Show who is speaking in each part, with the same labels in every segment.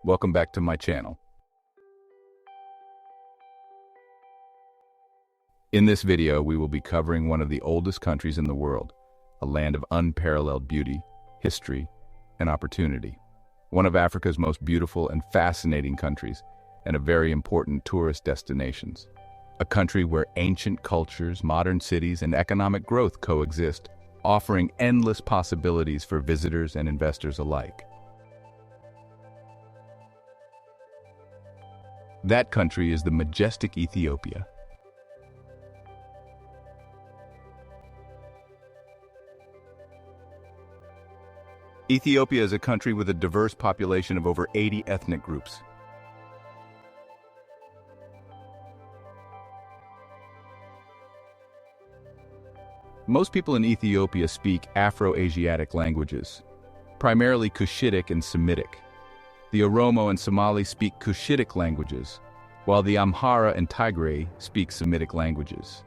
Speaker 1: Welcome back to my channel. In this video, we will be covering one of the oldest countries in the world, a land of unparalleled beauty, history, and opportunity. One of Africa's most beautiful and fascinating countries, and a very important tourist destinations. A country where ancient cultures, modern cities, and economic growth coexist, offering endless possibilities for visitors and investors alike. That country is the majestic Ethiopia. Ethiopia is a country with a diverse population of over 80 ethnic groups. Most people in Ethiopia speak Afro-Asiatic languages, primarily Cushitic and Semitic. The Oromo and Somali speak Cushitic languages, while the Amhara and Tigray speak Semitic languages.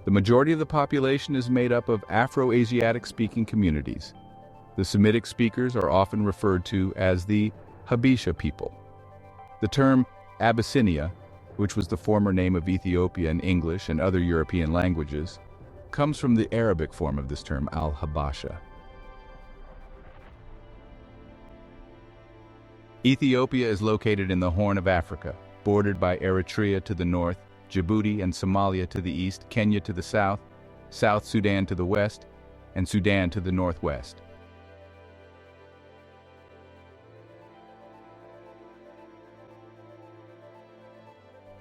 Speaker 1: The majority of the population is made up of Afro-Asiatic speaking communities. The Semitic speakers are often referred to as the Habesha people. The term Abyssinia, which was the former name of Ethiopia in English and other European languages, comes from the Arabic form of this term, al-Habasha. Ethiopia is located in the Horn of Africa, bordered by Eritrea to the north, Djibouti and Somalia to the east, Kenya to the south, South Sudan to the west, and Sudan to the northwest.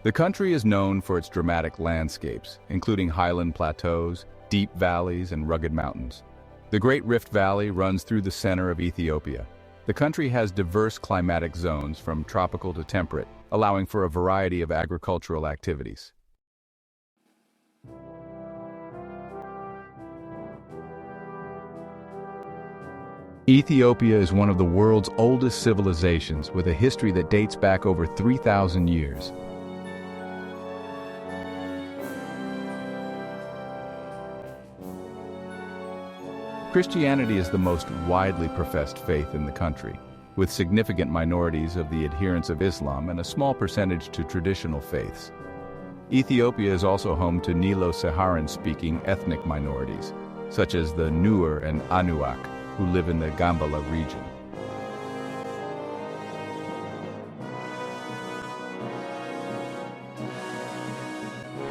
Speaker 1: The country is known for its dramatic landscapes, including highland plateaus, deep valleys, and rugged mountains. The Great Rift Valley runs through the center of Ethiopia. The country has diverse climatic zones from tropical to temperate, allowing for a variety of agricultural activities. Ethiopia is one of the world's oldest civilizations with a history that dates back over 3,000 years. Christianity is the most widely professed faith in the country, with significant minorities of the adherents of Islam and a small percentage to traditional faiths. Ethiopia is also home to Nilo-Saharan-speaking ethnic minorities, such as the Nuer and Anuak, who live in the Gambela region.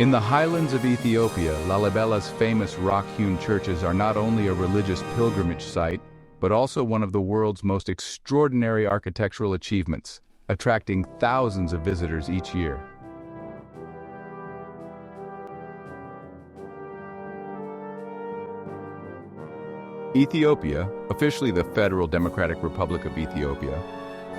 Speaker 1: In the highlands of Ethiopia, Lalibela's famous rock-hewn churches are not only a religious pilgrimage site, but also one of the world's most extraordinary architectural achievements, attracting thousands of visitors each year. Ethiopia, officially the Federal Democratic Republic of Ethiopia,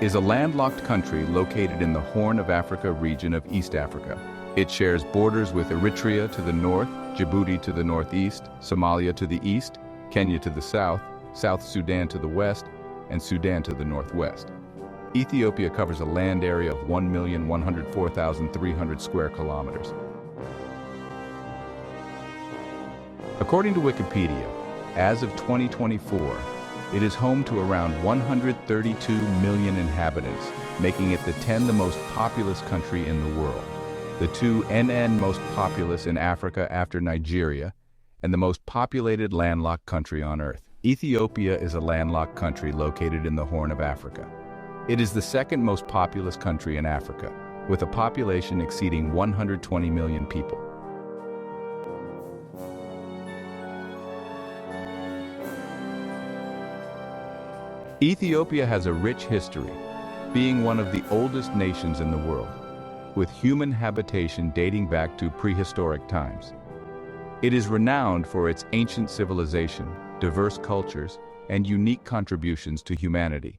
Speaker 1: is a landlocked country located in the Horn of Africa region of East Africa. It shares borders with Eritrea to the north, Djibouti to the northeast, Somalia to the east, Kenya to the south, South Sudan to the west, and Sudan to the northwest. Ethiopia covers a land area of 1,104,300 square kilometers. According to Wikipedia, as of 2024, it is home to around 132 million inhabitants, making it the 10th most populous country in the world. The 2nd most populous in Africa after Nigeria, and the most populated landlocked country on Earth. Ethiopia is a landlocked country located in the Horn of Africa. It is the second most populous country in Africa, with a population exceeding 120 million people. Ethiopia has a rich history, being one of the oldest nations in the world, with human habitation dating back to prehistoric times. It is renowned for its ancient civilization, diverse cultures, and unique contributions to humanity.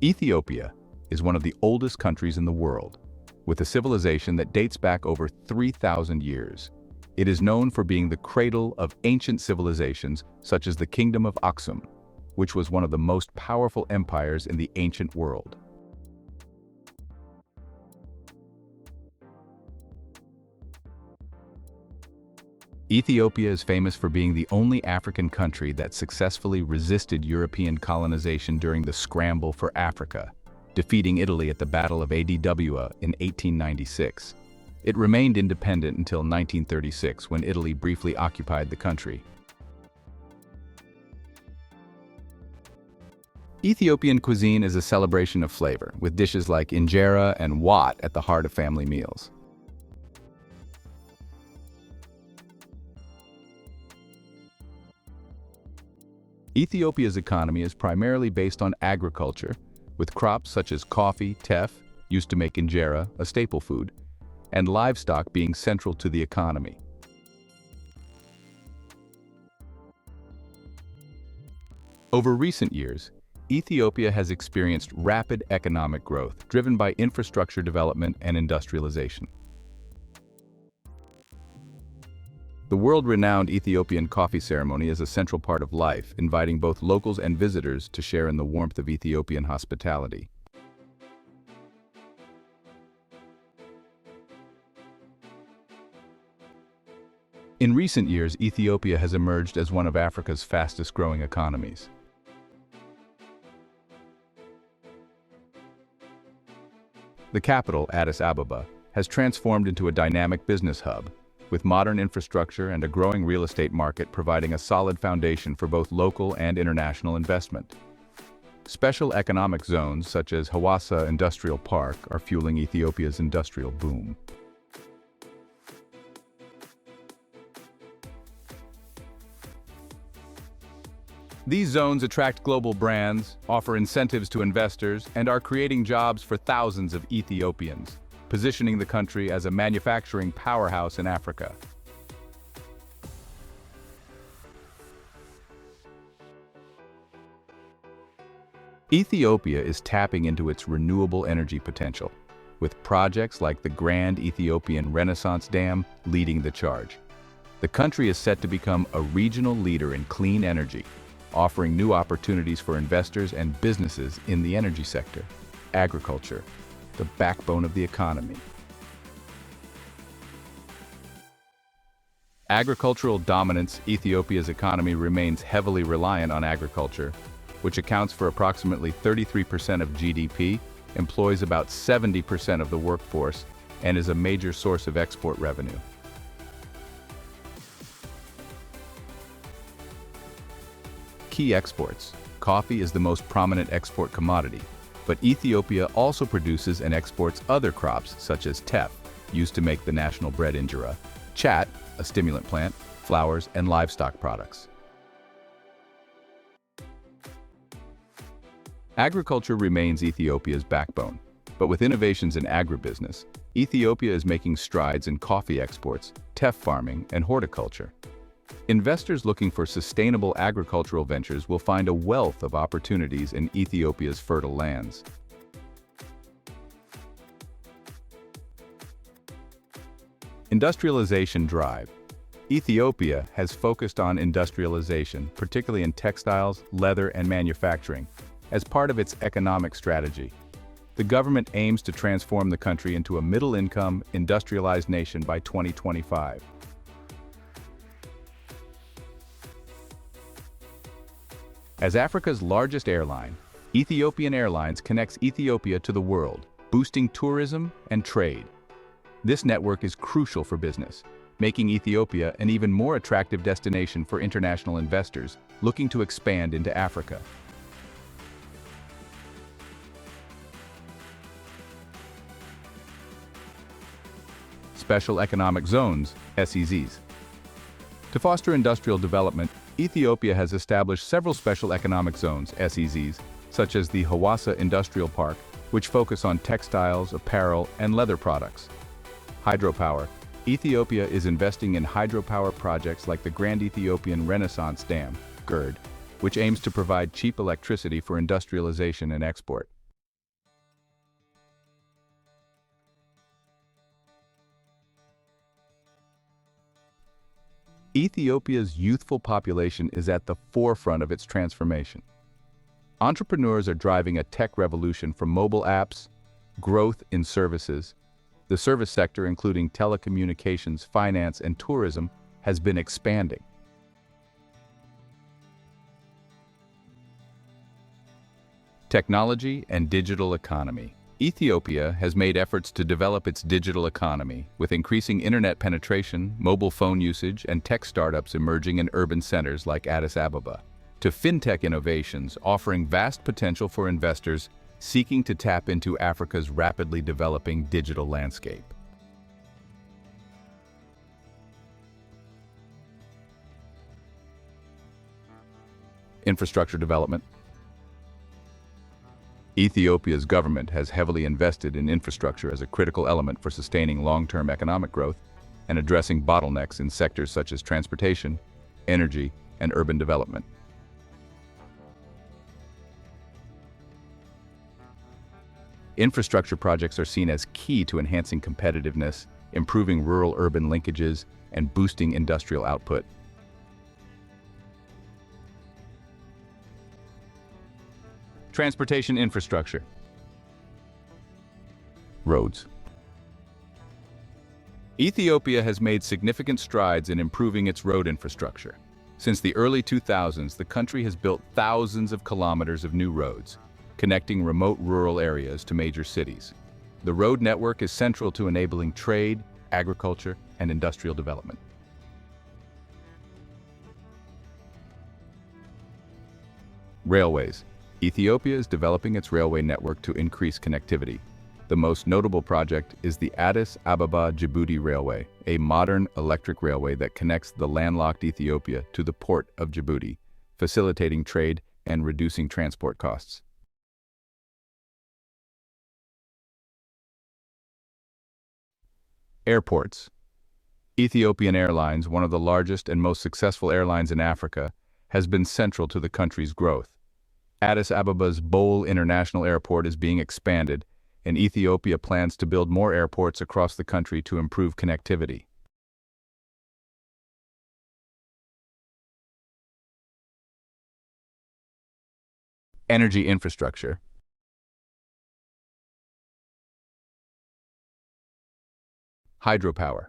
Speaker 1: Ethiopia is one of the oldest countries in the world, with a civilization that dates back over 3,000 years. It is known for being the cradle of ancient civilizations such as the Kingdom of Aksum, which was one of the most powerful empires in the ancient world. Ethiopia is famous for being the only African country that successfully resisted European colonization during the scramble for Africa, defeating Italy at the Battle of Adwa in 1896. It remained independent until 1936, when Italy briefly occupied the country. Ethiopian cuisine is a celebration of flavor, with dishes like injera and wat at the heart of family meals. Ethiopia's economy is primarily based on agriculture, with crops such as coffee, teff, used to make injera, a staple food, and livestock being central to the economy. Over recent years, Ethiopia has experienced rapid economic growth, driven by infrastructure development and industrialization. The world-renowned Ethiopian coffee ceremony is a central part of life, inviting both locals and visitors to share in the warmth of Ethiopian hospitality. In recent years, Ethiopia has emerged as one of Africa's fastest-growing economies. The capital, Addis Ababa, has transformed into a dynamic business hub, with modern infrastructure and a growing real estate market providing a solid foundation for both local and international investment. Special economic zones such as Hawassa Industrial Park are fueling Ethiopia's industrial boom. These zones attract global brands, offer incentives to investors, and are creating jobs for thousands of Ethiopians, positioning the country as a manufacturing powerhouse in Africa. Ethiopia is tapping into its renewable energy potential, with projects like the Grand Ethiopian Renaissance Dam leading the charge. The country is set to become a regional leader in clean energy, offering new opportunities for investors and businesses in the energy sector. Agriculture, the backbone of the economy. Agricultural dominance. Ethiopia's economy remains heavily reliant on agriculture, which accounts for approximately 33% of GDP, employs about 70% of the workforce, and is a major source of export revenue. Key exports. Coffee is the most prominent export commodity, but Ethiopia also produces and exports other crops such as teff, used to make the national bread injera, chat, a stimulant plant, flowers, and livestock products. Agriculture remains Ethiopia's backbone, but with innovations in agribusiness, Ethiopia is making strides in coffee exports, teff farming, and horticulture. Investors looking for sustainable agricultural ventures will find a wealth of opportunities in Ethiopia's fertile lands. Industrialization drive. Ethiopia has focused on industrialization, particularly in textiles, leather, and manufacturing, as part of its economic strategy. The government aims to transform the country into a middle-income, industrialized nation by 2025. As Africa's largest airline, Ethiopian Airlines connects Ethiopia to the world, boosting tourism and trade. This network is crucial for business, making Ethiopia an even more attractive destination for international investors looking to expand into Africa. Special Economic Zones, SEZs. To foster industrial development, Ethiopia has established several special economic zones, SEZs, such as the Hawassa Industrial Park, which focus on textiles, apparel, and leather products. Hydropower. Ethiopia is investing in hydropower projects like the Grand Ethiopian Renaissance Dam, GERD, which aims to provide cheap electricity for industrialization and export. Ethiopia's youthful population is at the forefront of its transformation. Entrepreneurs are driving a tech revolution from mobile apps, growth in services, the service sector including telecommunications, finance, and tourism, has been expanding. Technology and digital economy. Ethiopia has made efforts to develop its digital economy, with increasing internet penetration, mobile phone usage, and tech startups emerging in urban centers like Addis Ababa, to fintech innovations offering vast potential for investors seeking to tap into Africa's rapidly developing digital landscape. Infrastructure development. Ethiopia's government has heavily invested in infrastructure as a critical element for sustaining long-term economic growth and addressing bottlenecks in sectors such as transportation, energy, and urban development. Infrastructure projects are seen as key to enhancing competitiveness, improving rural-urban linkages, and boosting industrial output. Transportation infrastructure. Roads. Ethiopia has made significant strides in improving its road infrastructure. Since the early 2000s, the country has built thousands of kilometers of new roads, connecting remote rural areas to major cities. The road network is central to enabling trade, agriculture, and industrial development. Railways. Ethiopia is developing its railway network to increase connectivity. The most notable project is the Addis Ababa-Djibouti Railway, a modern electric railway that connects the landlocked Ethiopia to the port of Djibouti, facilitating trade and reducing transport costs. Airports. Ethiopian Airlines, one of the largest and most successful airlines in Africa, has been central to the country's growth. Addis Ababa's Bole International Airport is being expanded, and Ethiopia plans to build more airports across the country to improve connectivity. Energy infrastructure. Hydropower.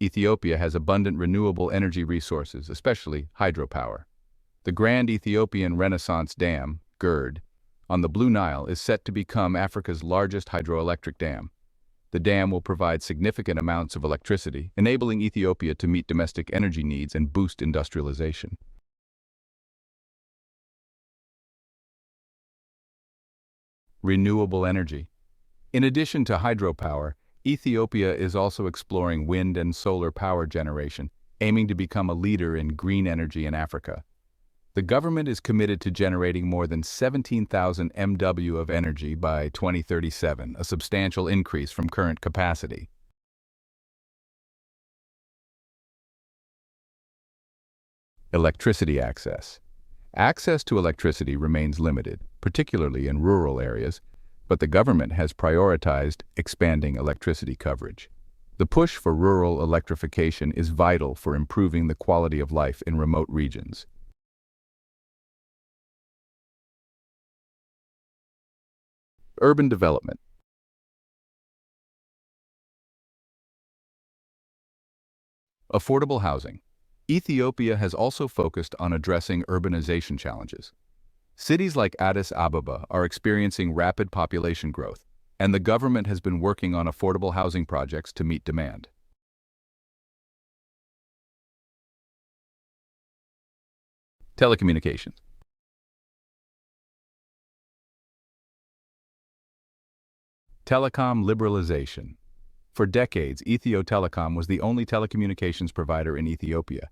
Speaker 1: Ethiopia has abundant renewable energy resources, especially hydropower. The Grand Ethiopian Renaissance Dam, GERD, on the Blue Nile is set to become Africa's largest hydroelectric dam. The dam will provide significant amounts of electricity, enabling Ethiopia to meet domestic energy needs and boost industrialization. Renewable energy. In addition to hydropower, Ethiopia is also exploring wind and solar power generation, aiming to become a leader in green energy in Africa. The government is committed to generating more than 17,000 MW of energy by 2037, a substantial increase from current capacity. Electricity access. Access to electricity remains limited, particularly in rural areas, but the government has prioritized expanding electricity coverage. The push for rural electrification is vital for improving the quality of life in remote regions. Urban development. Affordable housing. Ethiopia has also focused on addressing urbanization challenges. Cities like Addis Ababa are experiencing rapid population growth, and the government has been working on affordable housing projects to meet demand. Telecommunications. Telecom liberalization. For decades, Ethio Telecom was the only telecommunications provider in Ethiopia,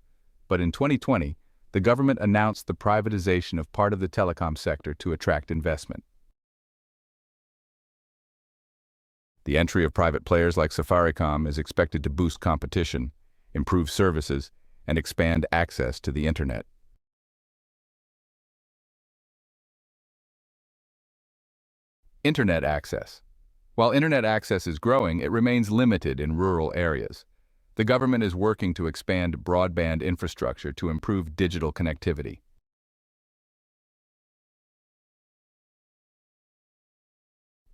Speaker 1: but in 2020, the government announced the privatization of part of the telecom sector to attract investment. The entry of private players like Safaricom is expected to boost competition, improve services, and expand access to the internet. Internet access. While internet access is growing, it remains limited in rural areas. The government is working to expand broadband infrastructure to improve digital connectivity.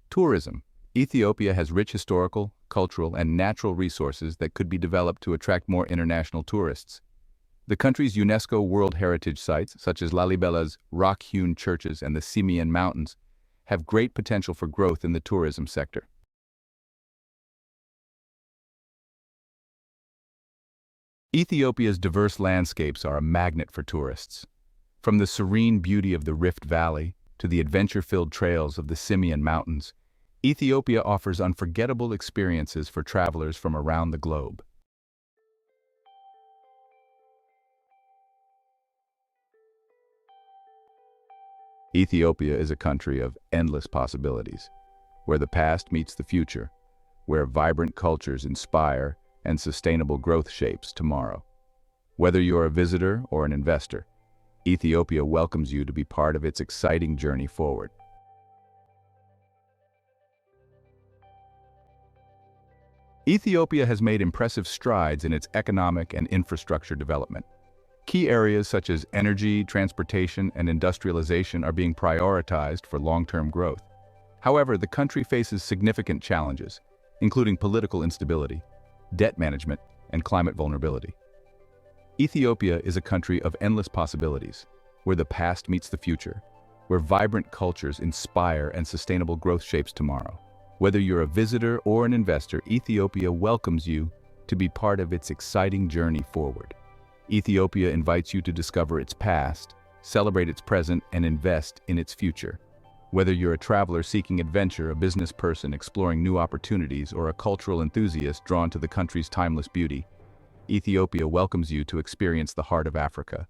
Speaker 1: Tourism. Ethiopia has rich historical, cultural, and natural resources that could be developed to attract more international tourists. The country's UNESCO World Heritage Sites, such as Lalibela's rock-hewn churches and the Simien Mountains, have great potential for growth in the tourism sector. Ethiopia's diverse landscapes are a magnet for tourists. From the serene beauty of the Rift Valley to the adventure-filled trails of the Simien Mountains, Ethiopia offers unforgettable experiences for travelers from around the globe. Ethiopia is a country of endless possibilities, where the past meets the future, where vibrant cultures inspire and sustainable growth shapes tomorrow. Whether you're a visitor or an investor, Ethiopia welcomes you to be part of its exciting journey forward. Ethiopia has made impressive strides in its economic and infrastructure development. Key areas such as energy, transportation, and industrialization are being prioritized for long-term growth. However, the country faces significant challenges, including political instability, debt management, and climate vulnerability. Ethiopia is a country of endless possibilities, where the past meets the future, where vibrant cultures inspire and sustainable growth shapes tomorrow. Whether you're a visitor or an investor, Ethiopia welcomes you to be part of its exciting journey forward. Ethiopia invites you to discover its past, celebrate its present, and invest in its future. Whether you're a traveler seeking adventure, a business person exploring new opportunities, or a cultural enthusiast drawn to the country's timeless beauty, Ethiopia welcomes you to experience the heart of Africa.